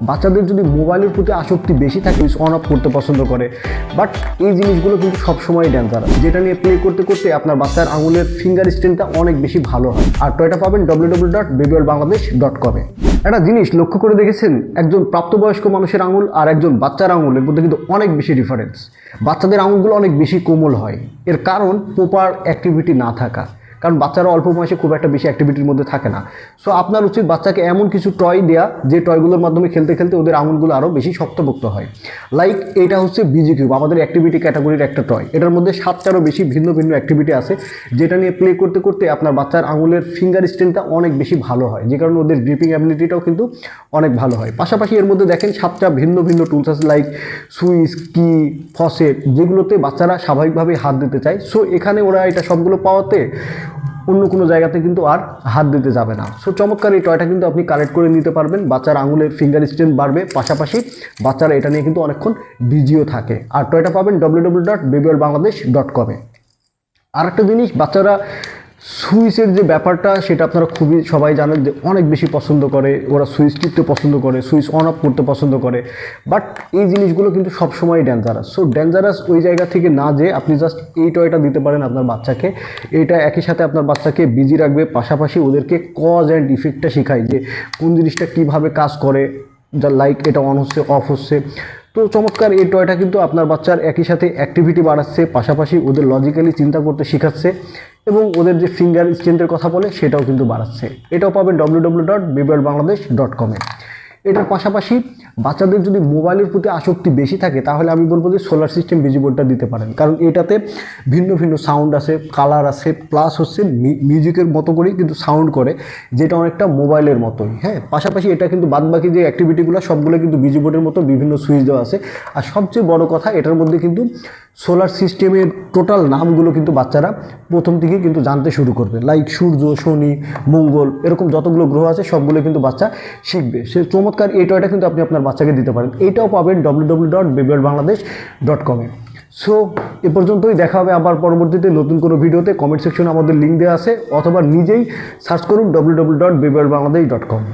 বাচ্চাদের যদি মোবাইলের প্রতি আসক্তি বেশি থাকে, অন অফ করতে পছন্দ করে, বাট এই জিনিসগুলো কিন্তু সবসময় ডেঞ্জারাস, যেটা নিয়ে প্লে করতে করতে আপনার বাচ্চার আঙুলের ফিঙ্গার স্ট্রেনটা অনেক বেশি ভালো হয়। আর টয়টা পাবেন www.babyworldbangladesh.com-এ। একটা জিনিস লক্ষ্য করে দেখেছেন, একজন প্রাপ্তবয়স্ক মানুষের আঙুল আর একজন বাচ্চার আঙুলের মধ্যে কিন্তু অনেক বেশি ডিফারেন্স। বাচ্চাদের আঙুলগুলো অনেক বেশি কোমল হয়, এর কারণ প্রপার অ্যাক্টিভিটি না থাকা, কারণ বাচ্চারা অল্প বয়সে খুব একটা বেশি অ্যাক্টিভিটির মধ্যে থাকে না। সো আপনার উচিত বাচ্চাকে এমন কিছু টয় দেওয়া যে টয়গুলোর মাধ্যমে খেলতে খেলতে ওদের আঙুলগুলো আরও বেশি শক্তপোক্ত হয়। লাইক এটা হচ্ছে বিজি কিউব, আমাদের অ্যাক্টিভিটি ক্যাটাগরির একটা টয়। এটার মধ্যে 7টারও বেশি ভিন্ন ভিন্ন অ্যাক্টিভিটি আছে, যেটা নিয়ে প্লে করতে করতে আপনার বাচ্চার আঙুলের ফিঙ্গার স্ট্রেনটা অনেক বেশি ভালো হয়, যে কারণে ওদের গ্রিপিং অ্যাবিলিটিটাও কিন্তু অনেক ভালো হয়। পাশাপাশি এর মধ্যে দেখেন 7টা ভিন্ন ভিন্ন টুলস আছে, লাইক সুইচ, কি, ফসেট, যেগুলোতে বাচ্চারা স্বাভাবিকভাবেই হাত দিতে চায়। সো এখানে ওরা এটা সবগুলো পাওয়াতে অন্য কোনো জায়গাতে কিন্তু আর হাত দিতে যাবে না। সো চমৎকার এই টয়টা কিন্তু আপনি কালেক্ট করে নিতে পারবেন, বাচ্চার আঙুলের ফিঙ্গার স্ট্রেন্থ বাড়বে, পাশাপাশি বাচ্চারা এটা নিয়ে কিন্তু অনেকক্ষণ বিজিও থাকে। আর টয়টা পাবেন www.babyworldbangladesh.com-এ। আর একটা জিনিস, বাচ্চারা সুইচের যে ব্যাপারটা সেটা আপনারা খুবই সবাই জানেন যে অনেক বেশি পছন্দ করে, ওরা সুইচ টিপতে পছন্দ করে, সুইচ অন অফ করতে পছন্দ করে, বাট এই জিনিসগুলো কিন্তু সবসময় ডেঞ্জারাস। সো ডেঞ্জারাস ওই জায়গা থেকে না যে আপনি জাস্ট এই টয়টা দিতে পারেন আপনার বাচ্চাকে। এইটা একই সাথে আপনার বাচ্চাকে বিজি রাখবে, পাশাপাশি ওদেরকে কজ অ্যান্ড ইফেক্টটা শেখায় যে কোন জিনিসটা কীভাবে কাজ করে, যা লাইক এটা অন হচ্ছে, অফ হচ্ছে। তো চমৎকার এই টয়টা কিন্তু আপনার বাচ্চার একই সাথে অ্যাক্টিভিটি বাড়াচ্ছে, পাশাপাশি ওদের লজিক্যালি চিন্তা করতে শেখাচ্ছে, এবং ওদের যে ফিঙ্গার স্ট্রেন্থের কথা বলে সেটাও কিন্তু বাড়াচ্ছে। এটাও পাবেন www.babyworldbangladesh.com-এ। এটার পাশাপাশি বাচ্চাদের যদি মোবাইলের প্রতি আসক্তি বেশি থাকে, তাহলে আমি বলবো যে সোলার সিস্টেম বিজি বোর্ডটা দিতে পারেন, কারণ এটাতে ভিন্ন ভিন্ন সাউন্ড আছে, কালার আছে, প্লাস হচ্ছে মিউজিকের মতো করেই কিন্তু সাউন্ড করে, যেটা অনেকটা মোবাইলের মতোই। হ্যাঁ, পাশাপাশি এটা কিন্তু বাদবাকি যে অ্যাক্টিভিটিগুলো সবগুলো কিন্তু বিজি বোর্ডের মতো বিভিন্ন সুইচ দেওয়া আছে। আর সবচেয়ে বড় কথা, এটার মধ্যে কিন্তু সোলার সিস্টেমের টোটাল নামগুলো কিন্তু বাচ্চারা প্রথম থেকেই কিন্তু জানতে শুরু করবে, লাইক সূর্য, শনি, মঙ্গল, এরকম যতগুলো গ্রহ আছে সবগুলো কিন্তু বাচ্চা শিখবে। সে চমৎকার এই টয়টা কিন্তু আপনি আপনার বাচ্চাকে দিতে পারেন। এইটাও পাবেন www.babyworldbangladesh.com-এ। সো এ পর্যন্তই, দেখা হবে আবার পরবর্তীতে নতুন কোনো ভিডিওতে। কমেন্ট সেকশনে আমাদের লিঙ্ক দেওয়া আছে, অথবা নিজেই সার্চ করুন www.babyworldbangladesh.com।